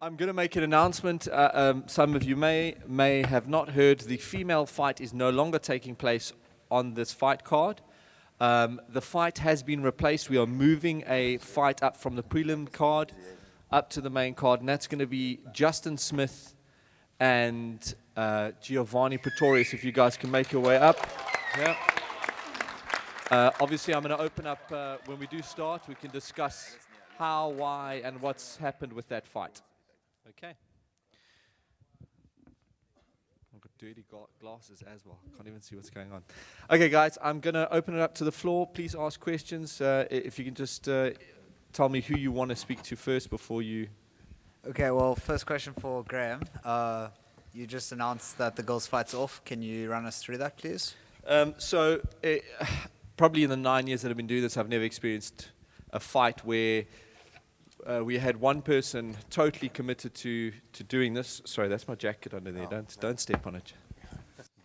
I'm going to make an announcement. Some of you may have not heard. The female fight is no longer taking place on this fight card. The fight has been replaced. We are moving a fight up from the prelim card up to the main card, and that's going to be Justin Smith and Giovanni Pretorius, if you guys can make your way up. Yeah. Obviously, I'm going to open up, when we do start, we can discuss how, why, and what's happened with that fight. Okay. I've got dirty glasses as well. Can't even see what's going on. Okay, guys, I'm going to open it up to the floor. Please ask questions. If you can just tell me who you want to speak to first before you... Okay, well, first question for Graham. You just announced that the girls' fight's off. Can you run us through that, please? Probably in the 9 years that I've been doing this, I've never experienced a fight where we had one person totally committed to doing this. Sorry, that's my jacket under there. Don't step on it.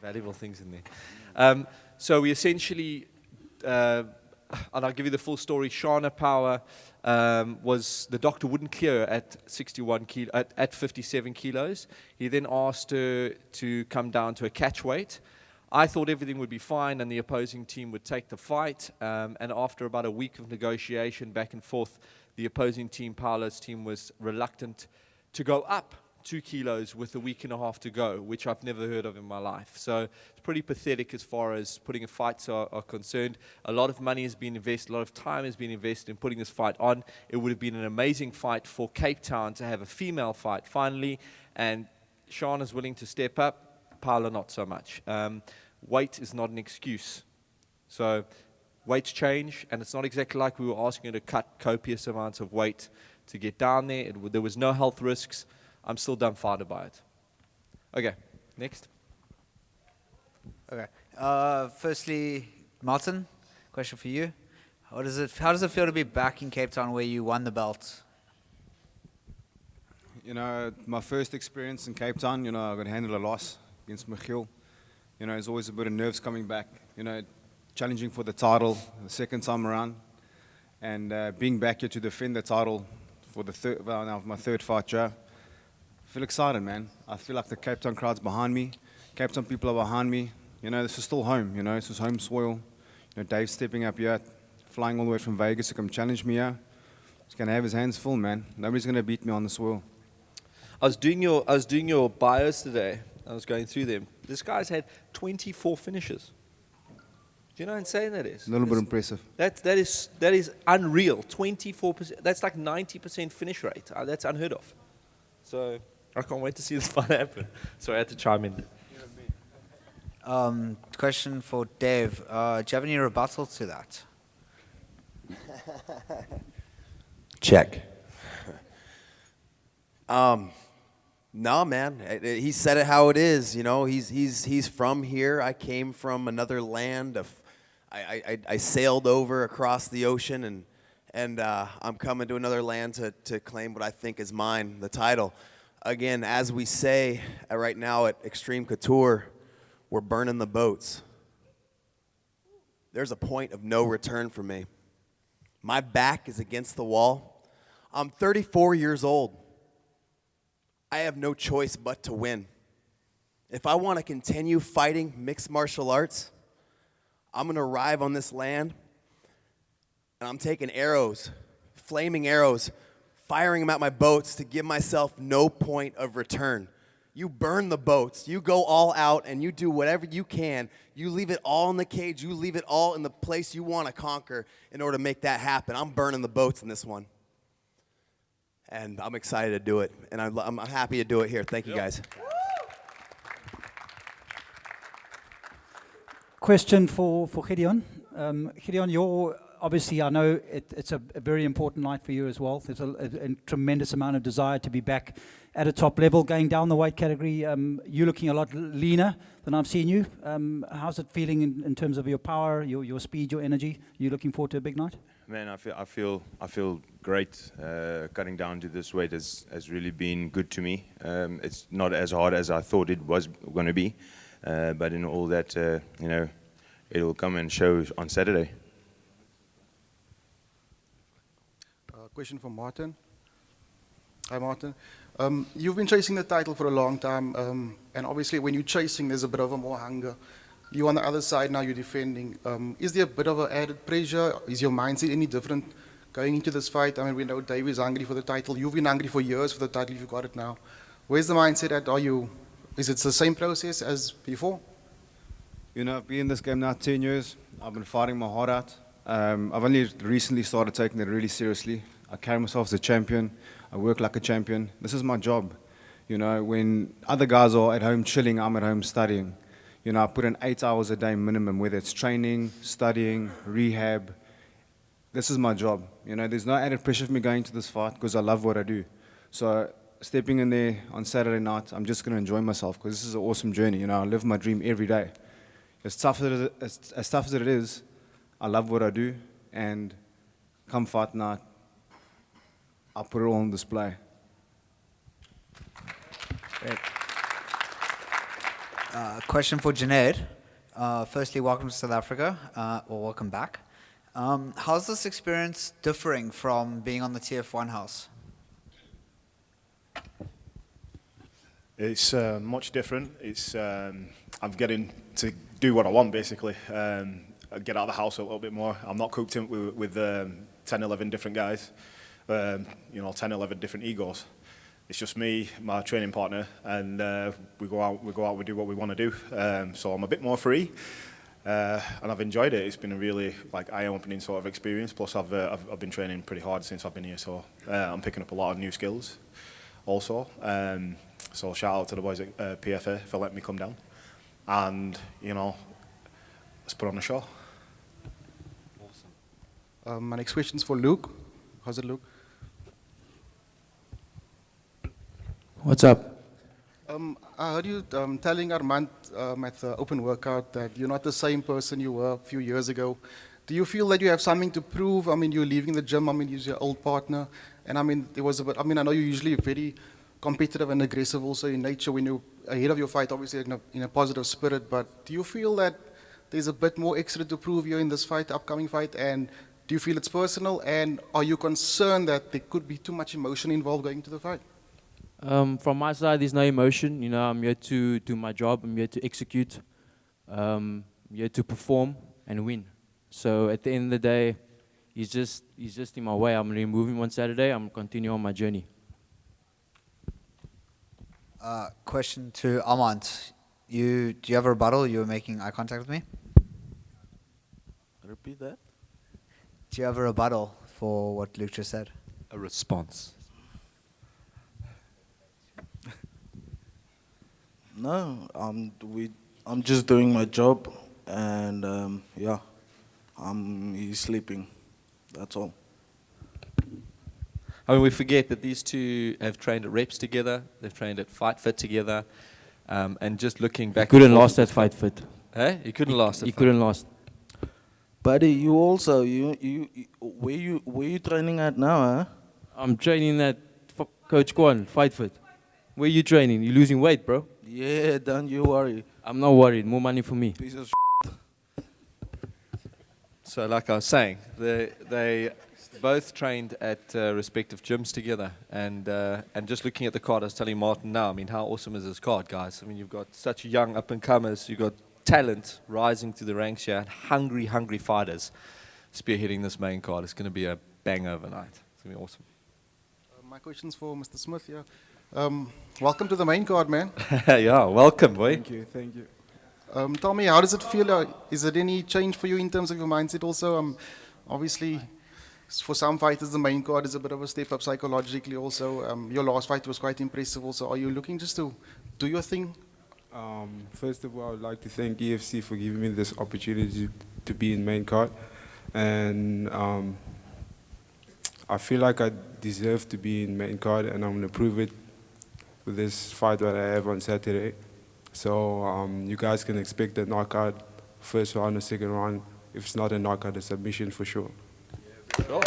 Valuable things in there. So we essentially, and I'll give you the full story. Shana Power was the doctor wouldn't clear her at 61 kilo, at 57 kilos. He then asked her to come down to a catch weight. I thought everything would be fine and the opposing team would take the fight. And after about a week of negotiation back and forth, the opposing team, Paolo's team, was reluctant to go up 2 kilos with a week and a half to go, which I've never heard of in my life. So it's pretty pathetic as far as putting a fights are concerned. A lot of money has been invested, a lot of time has been invested in putting this fight on. It would have been an amazing fight for Cape Town to have a female fight finally, and Sean is willing to step up. Paolo not so much. Weight is not an excuse. So weights change, and it's not exactly like we were asking her to cut copious amounts of weight to get down there. There was no health risks. I'm still dumbfounded by it. Okay, next. Okay. Firstly, Martin, question for you. How does it feel to be back in Cape Town where you won the belt? You know, my first experience in Cape Town, I got to handle a loss against Michiel. There's always a bit of nerves coming back, challenging for the title the second time around. And being back here to defend the title for my third fight, Joe. I feel excited, man. I feel like the Cape Town crowd's behind me. Cape Town people are behind me. This is still home, this is home soil. Dave's stepping up here, flying all the way from Vegas to come challenge me here. He's going to have his hands full, man. Nobody's going to beat me on the soil. I was doing your bios today. I was going through them. This guy's had 24 finishes. Do you know how insane that is? A little bit impressive. That is unreal. 24%. That's like 90% finish rate. That's unheard of. So I can't wait to see this fight happen. Sorry, I had to chime in. Question for Dave. Do you have any rebuttal to that? Check. No, man. He said it how it is. He's from here. I came from another land. I sailed over across the ocean, and I'm coming to another land to claim what I think is mine, the title. Again, as we say right now at Extreme Couture, we're burning the boats. There's a point of no return for me. My back is against the wall. I'm 34 years old. I have no choice but to win. If I want to continue fighting mixed martial arts, I'm going to arrive on this land, and I'm taking arrows, flaming arrows, firing them at my boats to give myself no point of return. You burn the boats. You go all out, and you do whatever you can. You leave it all in the cage. You leave it all in the place you want to conquer in order to make that happen. I'm burning the boats in this one. And I'm excited to do it, and I'm happy to do it here. Thank you, guys. Question for Gideon. Gideon, obviously, I know it's a very important night for you as well. There's a tremendous amount of desire to be back at a top level, going down the weight category. You're looking a lot leaner than I've seen you. How's it feeling in terms of your power, your speed, your energy? You looking forward to a big night? Man, I feel great. Cutting down to this weight has really been good to me. It's not as hard as I thought it was going to be, but in all that, it will come and show on Saturday. Question for Martin. Hi, Martin. You've been chasing the title for a long time, and obviously when you're chasing, there's a bit of a more hunger. You on the other side now, you're defending. Is there a bit of an added pressure? Is your mindset any different going into this fight? I mean, we know Dave is hungry for the title. You've been hungry for years for the title. You've got it now. Where's the mindset at? Is it the same process as before? You know, I've been in this game now 10 years. I've been fighting my heart out. I've only recently started taking it really seriously. I carry myself as a champion. I work like a champion. This is my job. You know, when other guys are at home chilling, I'm at home studying. You know, I put in 8 hours a day minimum, whether it's training, studying, rehab. This is my job. You know, there's no added pressure for me going to this fight because I love what I do. So stepping in there on Saturday night, I'm just going to enjoy myself because this is an awesome journey. You know, I live my dream every day. As tough as it is, I love what I do, and come fight night, I'll put it all on display. Great. Question for Junaid. Firstly, welcome to South Africa, or welcome back. How's this experience differing from being on the TF1 house? It's much different. It's I'm getting to do what I want, basically. I get out of the house a little bit more. I'm not cooped in with 10, 11 different guys, 10, 11 different egos. It's just me, my training partner, and we go out, we do what we want to do. So I'm a bit more free, and I've enjoyed it. It's been a really eye-opening sort of experience. Plus, I've been training pretty hard since I've been here, so I'm picking up a lot of new skills, also. So shout out to the boys at PFA for letting me come down, and let's put on a show. Awesome. My next question's for Luke. How's it, Luke? What's up? I heard you telling Armand at the open workout that you're not the same person you were a few years ago. Do you feel that you have something to prove? I mean, you're leaving the gym. I mean, you're your old partner. And I mean, there was a bit, I know you're usually very competitive and aggressive also in nature when you're ahead of your fight, obviously in a positive spirit. But do you feel that there's a bit more extra to prove here in this fight, upcoming fight? And do you feel it's personal? And are you concerned that there could be too much emotion involved going into the fight? From my side, there's no emotion. I'm here to do my job. I'm here to execute. I'm here to perform and win. So at the end of the day, he's just in my way. I'm going to remove him on Saturday. I'm going to continue on my journey. Question to Armand. Do you have a rebuttal? You were making eye contact with me. Repeat that. Do you have a rebuttal for what Luke just said? A response. No, I'm just doing my job, and he's sleeping. That's all. I mean, we forget that these two have trained at reps together. They've trained at Fight Fit together, and just looking back, He couldn't last that Fight Fit. Hey, he couldn't last. He couldn't last. Buddy, you also where you training at now, huh? I'm training at Coach Kwan, Fight Fit. Where you training? You losing weight, bro? Yeah, don't you worry. I'm not worried. More money for me. Piece of So, like I was saying, they both trained at respective gyms together, and just looking at the card, I was telling Martin now. I mean, how awesome is this card, guys? I mean, you've got such young up and comers. You've got talent rising through the ranks here, and hungry fighters spearheading this main card. It's going to be a bang overnight. It's going to be awesome. My question's for Mr. Smith here. Welcome to the main card, man. Yeah, welcome, boy. Thank you. Tell me, how does it feel? Is there any change for you in terms of your mindset also? Obviously, for some fighters, the main card is a bit of a step up psychologically also. Your last fight was quite impressive also. Are you looking just to do your thing? First of all, I would like to thank EFC for giving me this opportunity to be in main card. And I feel like I deserve to be in main card, and I'm going to prove it with this fight that I have on Saturday. So you guys can expect a knockout, first round or second round. If it's not a knockout, a submission for sure. Cool.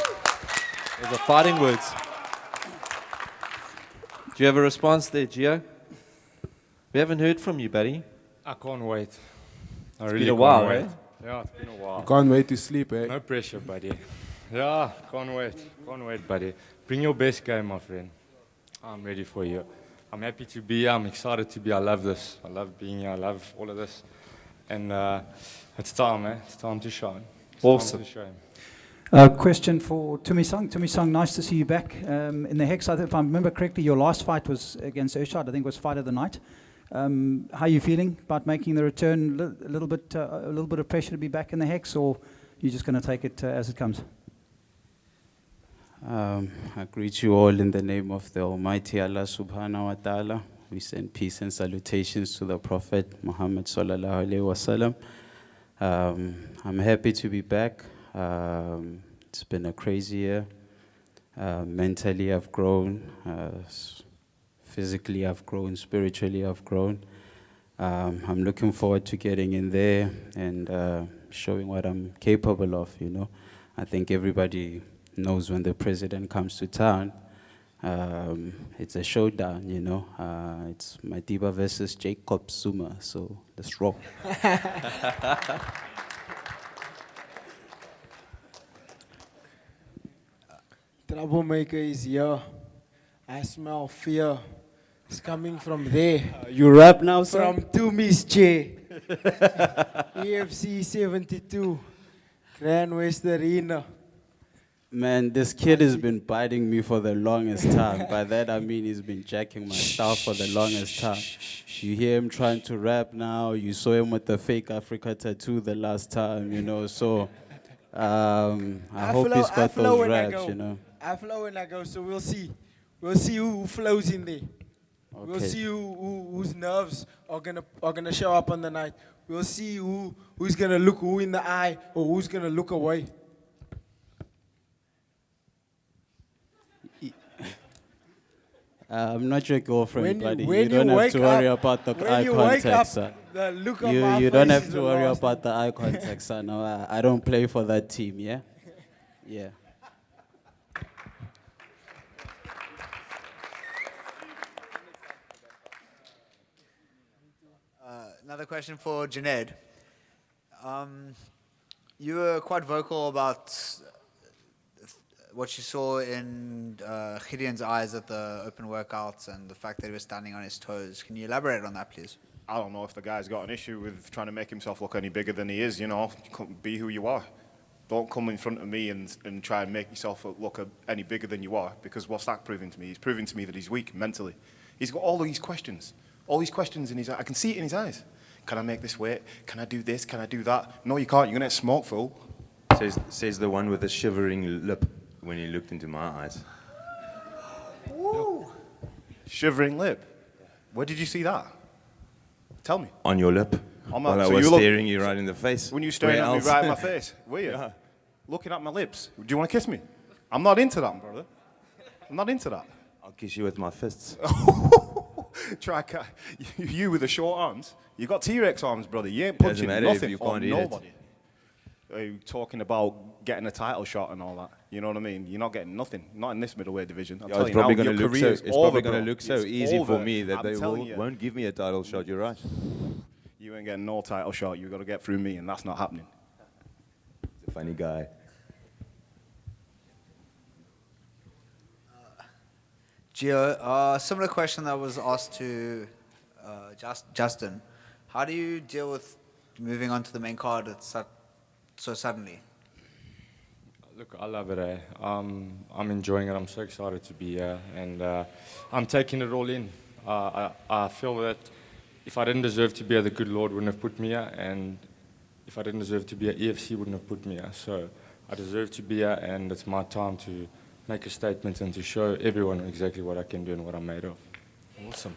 Those are fighting words. Do you have a response there, Gio? We haven't heard from you, buddy. I can't wait. It's been a while, wait. right? Yeah, it's been a while. You can't wait to sleep, eh? No pressure, buddy. Yeah, can't wait, buddy. Bring your best game, my friend. I'm ready for you. I'm happy to be here. I'm excited to be here. I love this. I love being here. I love all of this. And it's time, man. It's time to shine. It's Awesome. time to shine. Question for Tumi-sang. Tumi-sang, nice to see you back in the Hex. If I remember correctly, your last fight was against Urshad. I think it was fight of the night. How are you feeling about making the return? A little bit of pressure to be back in the Hex, or you're just going to take it as it comes? I greet you all in the name of the Almighty Allah subhanahu wa ta'ala. We send peace and salutations to the Prophet Muhammad sallallahu alayhi wa sallam. I'm happy to be back. It's been a crazy year. Mentally I've grown, physically I've grown, spiritually I've grown. I'm looking forward to getting in there and showing what I'm capable of, you know. I think everybody knows when the president comes to town, it's a showdown, you know. It's Madiba versus Jacob Zuma, so let's roll. Troublemaker is here. I smell fear. It's coming from there. You rap now, sir? From Tumi's chair. EFC 72. Grand West Arena. Man, this kid has been biting me for the longest time. By that I mean he's been jacking my style for the longest time. You hear him trying to rap now. You saw him with the fake Africa tattoo the last time, you know. So I hope he's got those raps, you know. I flow when I go, so we'll see. We'll see who flows in there. Okay. We'll see whose nerves are gonna show up on the night. We'll see who's gonna look who in the eye or who's gonna look away. I'm not your girlfriend, buddy. when You don't you have to wake worry up- about the when eye you wake contact, up, son. the look on my You don't face have is to the worry last about the eye contact, son. No, I don't play for that team, yeah? Yeah. Another question for Junaid. You were quite vocal about what you saw in Gideon's eyes at the open workouts and the fact that he was standing on his toes. Can you elaborate on that, please? I don't know if the guy's got an issue with trying to make himself look any bigger than he is, you know. Be who you are. Don't come in front of me and try and make yourself look any bigger than you are, because what's that proving to me? He's proving to me that he's weak mentally. He's got all these questions in his eyes. I can see it in his eyes. Can I make this weight? Can I do this? Can I do that? No, you can't. You're going to get smoked, fool. Says the one with the shivering lip when he looked into my eyes. Woo. Shivering lip. Where did you see that? Tell me. On your lip. On While I so was you staring you right in the face. When you were staring Where at me else? right in my face, were you? Yeah. Looking at my lips. Do you want to kiss me? I'm not into that, brother. I'm not into that. I'll kiss you with my fists. You with the short arms. You got T-Rex arms, brother. You ain't punching matter if nothing you on can't eat it. nobody. Are you talking about getting a title shot and all that? You know what I mean? You're not getting nothing. Not in this middleweight division. I'm Yeah, telling it's you probably now, going to your look so. career's It's over, probably going bro. to look so It's easy over. for me that I'm they telling you. won't give me a title shot. You're right. You ain't getting no title shot. You got to get through me, and that's not happening. He's a funny guy. Gio, similar question that was asked to Justin. How do you deal with moving on to the main card so suddenly? Look, I love it. I'm enjoying it. I'm so excited to be here, and I'm taking it all in. I feel that if I didn't deserve to be here, the good Lord wouldn't have put me here, and if I didn't deserve to be here, EFC wouldn't have put me here. So I deserve to be here, and it's my time to make a statement and to show everyone exactly what I can do and what I'm made of. Awesome.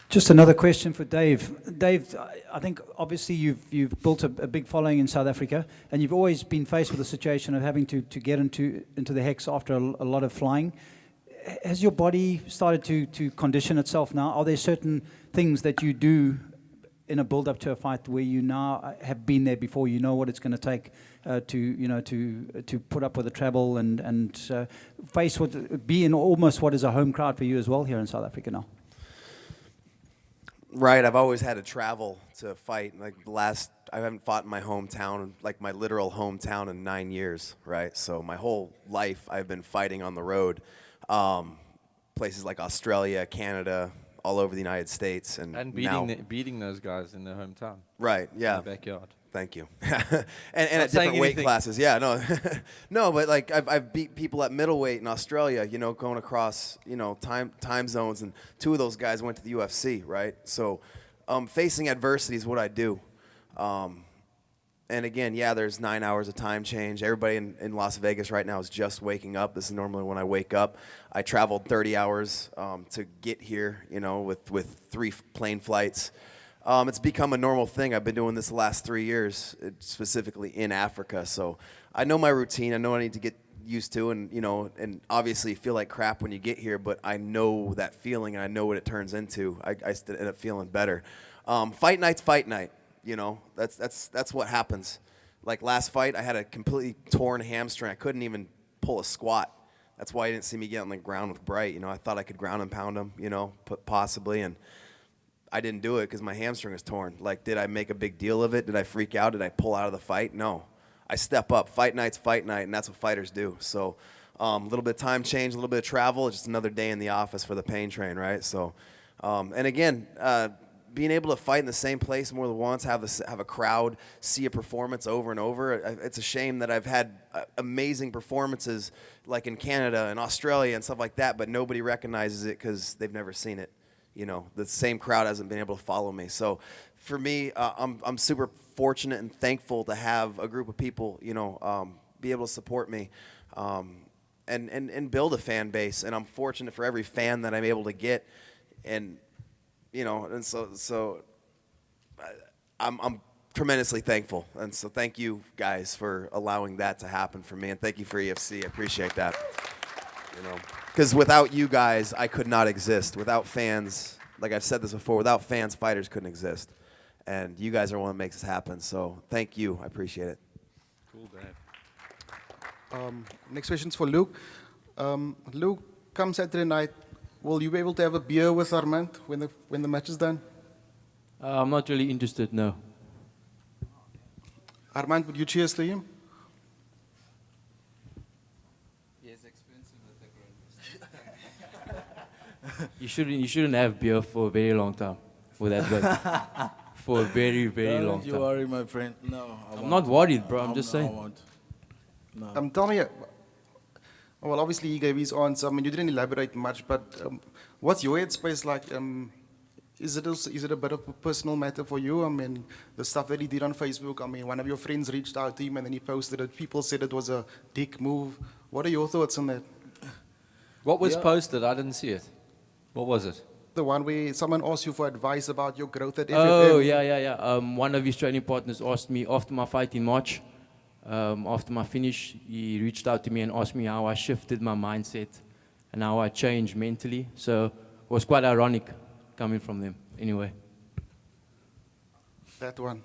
Just another question for Dave. Dave, I think obviously you've built a big following in South Africa, and you've always been faced with the situation of having to get into the Hex after a lot of flying. Has your body started to condition itself now? Are there certain things that you do in a build-up to a fight where you now have been there before? You know what it's going to take to put up with the travel and face be in almost what is a home crowd for you as well here in South Africa now. Right, I've always had to travel to fight. Like the last haven't fought in my hometown, like my literal hometown, in 9 years, right? So my whole life I've been fighting on the road, places like Australia, Canada, all over the United States, and now, beating those guys in their hometown. right? Yeah, In the backyard. thank you. and at saying different weight anything. classes, yeah, no, no, but like I've beat people at middleweight in Australia, you know, going across, you know, time zones, and 2 of those guys went to the UFC, right? So facing adversity is what I do. And again, yeah, there's 9 hours of time change. Everybody in Las Vegas right now is just waking up. This is normally when I wake up. I traveled 30 hours to get here, you know, with 3 plane flights. It's become a normal thing. I've been doing this the last 3 years, specifically in Africa. So I know my routine. I know I need to get used to, and you know, and obviously feel like crap when you get here. But I know that feeling, and I know what it turns into. I end up feeling better. Fight night's fight night. You know, that's what happens. Like last fight, I had a completely torn hamstring. I couldn't even pull a squat. That's why you didn't see me get on the ground with Bright. You know, I thought I could ground and pound him, you know, possibly, and I didn't do it because my hamstring was torn. Like, did I make a big deal of it? Did I freak out? Did I pull out of the fight? No. I step up. Fight night's fight night, and that's what fighters do. So a little bit of time change, a little bit of travel, just another day in the office for the pain train, right? So, and again, being able to fight in the same place more than once, have a crowd see a performance over and over. It's a shame that I've had amazing performances like in Canada and Australia and stuff like that, but nobody recognizes it because they've never seen it. You know, the same crowd hasn't been able to follow me. So for me, I'm super fortunate and thankful to have a group of people, you know, be able to support me and build a fan base. And I'm fortunate for every fan that I'm able to get. And you know, and so I'm tremendously thankful, and so thank you guys for allowing that to happen for me, and thank you for EFC. I appreciate that. You know, because without you guys, I could not exist. Without fans, like I've said this before, without fans, fighters couldn't exist, and you guys are one that makes this happen. So thank you. I appreciate it. Cool, Dad. Next question's for Luke. Luke, come Saturday night, will you be able to have a beer with Armand when the match is done? I'm not really interested, no. Armand, would you cheers to him? Yes, expensive at the You shouldn't have beer for a very long time. For that way. For a very, very long time. Don't you worry, my friend. No, I'm not worried, bro. I'm just saying. I won't. No. Tell me, well, obviously he gave his answer. I mean, you didn't elaborate much, but what's your headspace like? Is it a bit of a personal matter for you? I mean, the stuff that he did on Facebook, I mean, one of your friends reached out to him and then he posted it. People said it was a dick move. What are your thoughts on that? What was posted? I didn't see it. What was it? The one where someone asked you for advice about your growth at FFM. Oh, yeah. One of his training partners asked me after my fight in March, after my finish, he reached out to me and asked me how I shifted my mindset and how I changed mentally. So it was quite ironic coming from them. Anyway. That one.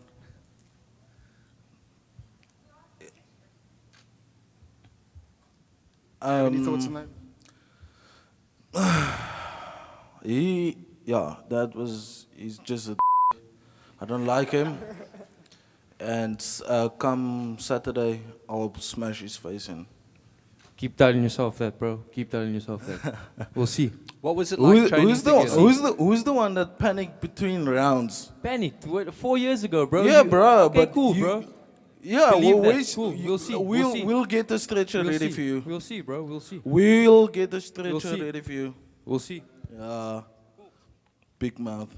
Any thoughts on that? He's just a I don't like him. And come Saturday, I'll smash his face in. Keep telling yourself that, bro. Keep telling yourself that. We'll see. What was it like training together? Who's the one that panicked between rounds? Panicked? 4 years ago, bro. Yeah, bro. Okay, but cool, you, bro. Yeah, Believe we'll, that. Cool. We'll see. We'll get the stretcher ready for you. We'll see, bro. We'll see. We'll get the stretcher ready for you. We'll see. Big mouth.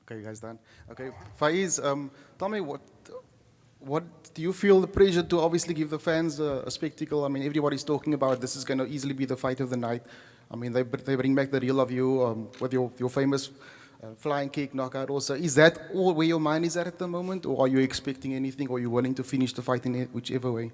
Okay, you guys done? Okay, Faiz, tell me what do you feel the pressure to obviously give the fans a spectacle? I mean, everybody's talking about this is going to easily be the fight of the night. I mean, they bring back the real of you with your famous flying kick knockout also. Is that all where your mind is at the moment, or are you expecting anything, or are you willing to finish the fight in whichever way?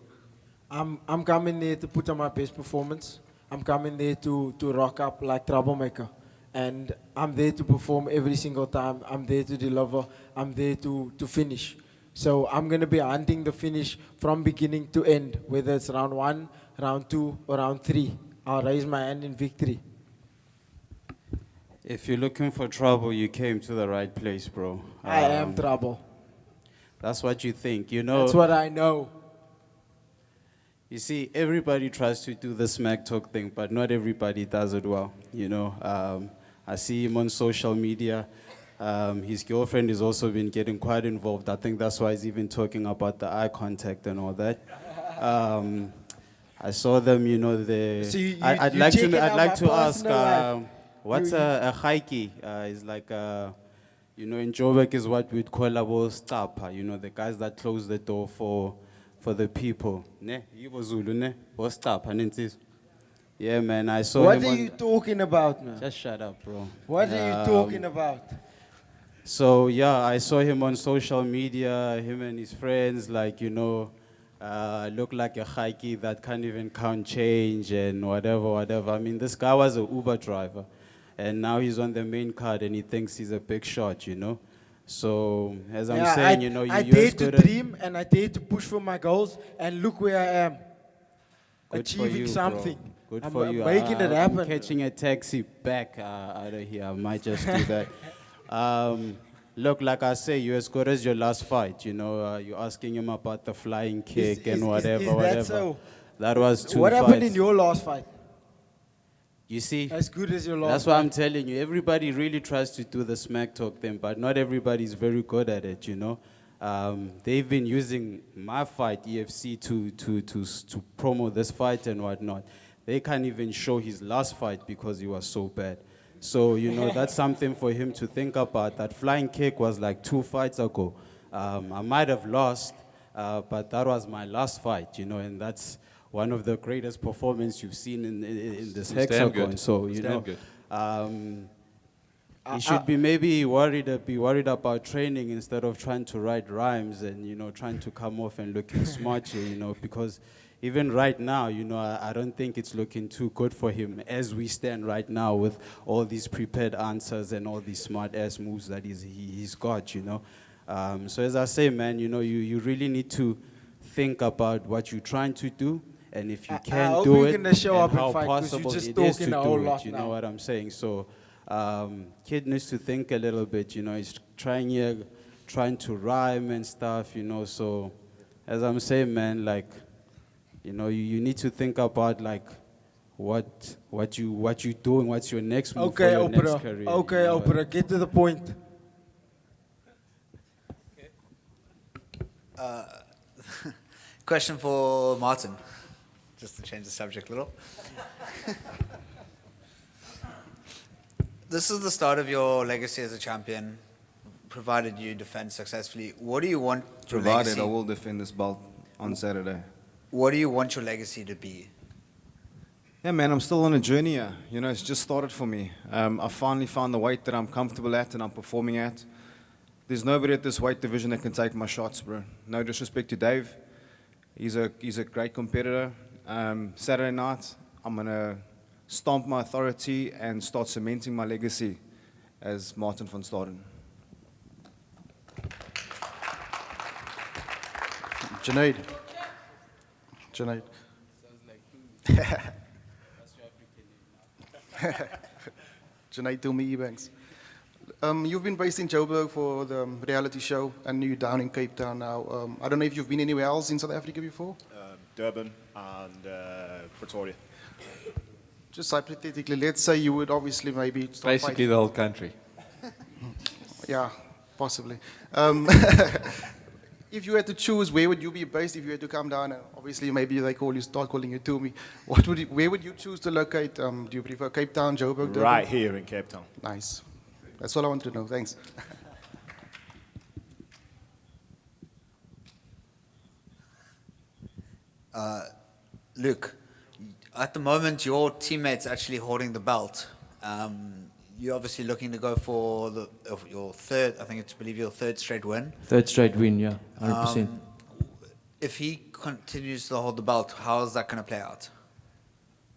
I'm coming there to put on my best performance. I'm coming there to rock up like troublemaker. And I'm there to perform every single time. I'm there to deliver. I'm there to finish. So I'm going to be hunting the finish from beginning to end, whether it's round 1, round 2, or round 3. I'll raise my hand in victory. If you're looking for trouble, you came to the right place, bro. I am trouble. That's what you think, you know. That's what I know. You see, everybody tries to do the smack talk thing, but not everybody does it well, you know. I see him on social media. His girlfriend has also been getting quite involved. I think that's why he's even talking about the eye contact and all that. I saw them, you know, So I'd you like taking to, I'd out like my to ask, personal life. what's a haiki? It's like, you know, in Joburg is what we'd call a stapa, you know, the guys that close the door for the people. Ne, yibo Zulu, ne, stapa, nensis. Yeah, man, I saw What him are on you talking about, man? Just shut up, bro. What are you talking about? So yeah, I saw him on social media, him and his friends, like, you know, look like a haiki that can't even count change and whatever. I mean, this guy was an Uber driver, and now he's on the main card and he thinks he's a big shot, you know. So as I'm saying, you know, I you're dare as to good at- dream and I dare to push for my goals, and look where I am. Good for Achieving you, bro. something. Good I'm for you. making it happen. I'm catching a taxi back out of here. I might just do that. Look, like I say, you're as good as your last fight. You know, you're asking him about the flying kick and whatever, that whatever. so? That was two What fights. happened in your last fight? You see, As good as your last that's fight. why I'm telling you. Everybody really tries to do the smack talk thing, but not everybody's very good at it. You know, they've been using my fight EFC to promote this fight and whatnot. They can't even show his last fight because he was so bad. So you know that's something for him to think about. That flying kick was like 2 fights ago. I might have lost, but that was my last fight. You know, and that's one of the greatest performances you've seen in this It's damn hexagon. good. So It's you damn know, good. he should be maybe worried about training instead of trying to write rhymes and, you know, trying to come off and looking smart here, you know, because even right now, you know, I don't think it's looking too good for him as we stand right now with all these prepared answers and all these smart ass moves that he's got, you know. So as I say, man, you know, you really need to think about what you're trying to do, and if you can hope do you're it, gonna show and up and how fight, 'cause possible you're just it is to talking a whole do lot it. You now. know what I'm saying? So, kid needs to think a little bit. You know, he's trying to rhyme and stuff. You know, so as I'm saying, man, like, you know, you need to think about like what you doing, what's your next move for Okay, your next Oprah. career. Okay, you know? Oprah, get to the point. Question for Martin, just to change the subject a little. This is the start of your legacy as a champion, provided you defend successfully. What do you want your Provided legacy? I will defend this belt on Saturday. What do you want your legacy to be? Yeah, man, I'm still on a journey here. You know, it's just started for me. I finally found the weight that I'm comfortable at and I'm performing at. There's nobody at this weight division that can take my shots, bro. No disrespect to Dave. He's a great competitor. Saturday night, I'm going to stomp my authority and start cementing my legacy as Martin van Staden. Junaid. Junaid Tumi Ebanks. You've been based in Joburg for the reality show, and you're down in Cape Town now. I don't know if you've been anywhere else in South Africa before? Durban and Pretoria. Just hypothetically, let's say you would obviously maybe start Basically fighting. the whole country. Yeah, possibly. If you had to choose, where would you be based if you had to come down? Obviously, maybe they start calling you Tumi. Where would you choose to locate? Do you prefer Cape Town, Joburg? Durban? Right here in Cape Town. Nice. That's all I wanted to know. Thanks. Luke, at the moment, your teammate's actually holding the belt. You're obviously looking to go for your third, believe your third straight win. Third straight win, yeah, 100%. If he continues to hold the belt, how is that going to play out?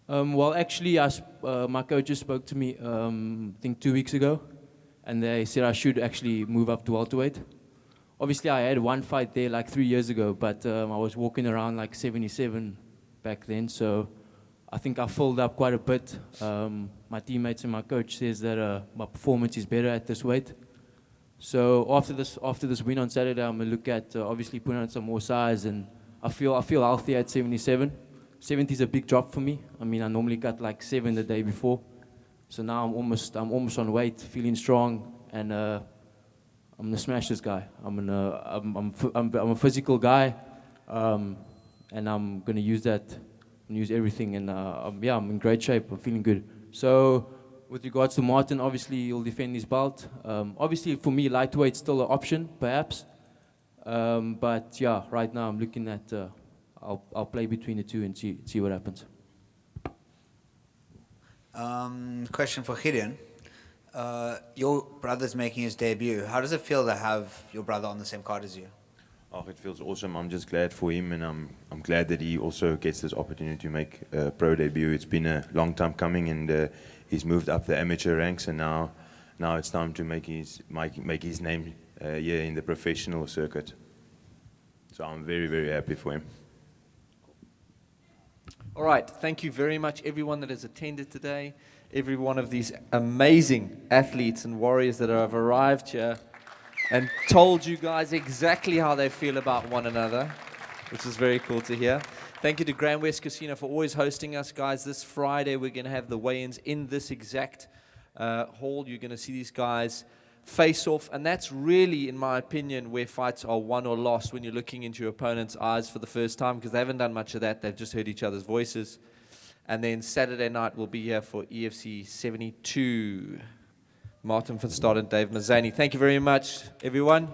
Well, actually, my coaches spoke to me, I think 2 weeks ago, and they said I should actually move up to welterweight. Obviously, I had one fight there like 3 years ago, but I was walking around like 77 back then, so I think I filled up quite a bit. my teammates and my coach says that my performance is better at this weight. So after this win on Saturday, I'm gonna look at obviously putting on some more size, and I feel healthy at 77. 70 is a big drop for me. I mean, I normally got like 7 the day before, so now I'm almost on weight, feeling strong, and I'm gonna smash this guy. I'm a physical guy, and I'm gonna use that, and use everything, and I'm in great shape. I'm feeling good. So, with regards to Martin, obviously he'll defend his belt. Obviously, for me, lightweight's still an option, perhaps. But yeah, right now I'm looking at. I'll play between the two and see what happens. Question for Gideon. Your brother's making his debut. How does it feel to have your brother on the same card as you? Oh, it feels awesome. I'm just glad for him, and I'm glad that he also gets this opportunity to make a pro debut. It's been a long time coming, and he's moved up the amateur ranks, and now it's time to make his name here in the professional circuit. So I'm very, very happy for him. All right, thank you very much, everyone that has attended today, every one of these amazing athletes and warriors that have arrived here and told you guys exactly how they feel about one another, which is very cool to hear. Thank you to Grand West Casino for always hosting us, guys. This Friday, we're going to have the weigh-ins in this exact hall. You're going to see these guys face off, and that's really, in my opinion, where fights are won or lost, when you're looking into your opponent's eyes for the first time, because they haven't done much of that. They've just heard each other's voices. And then Saturday night, we'll be here for EFC 72. Martin van Stad and Dave Mazzani. Thank you very much, everyone.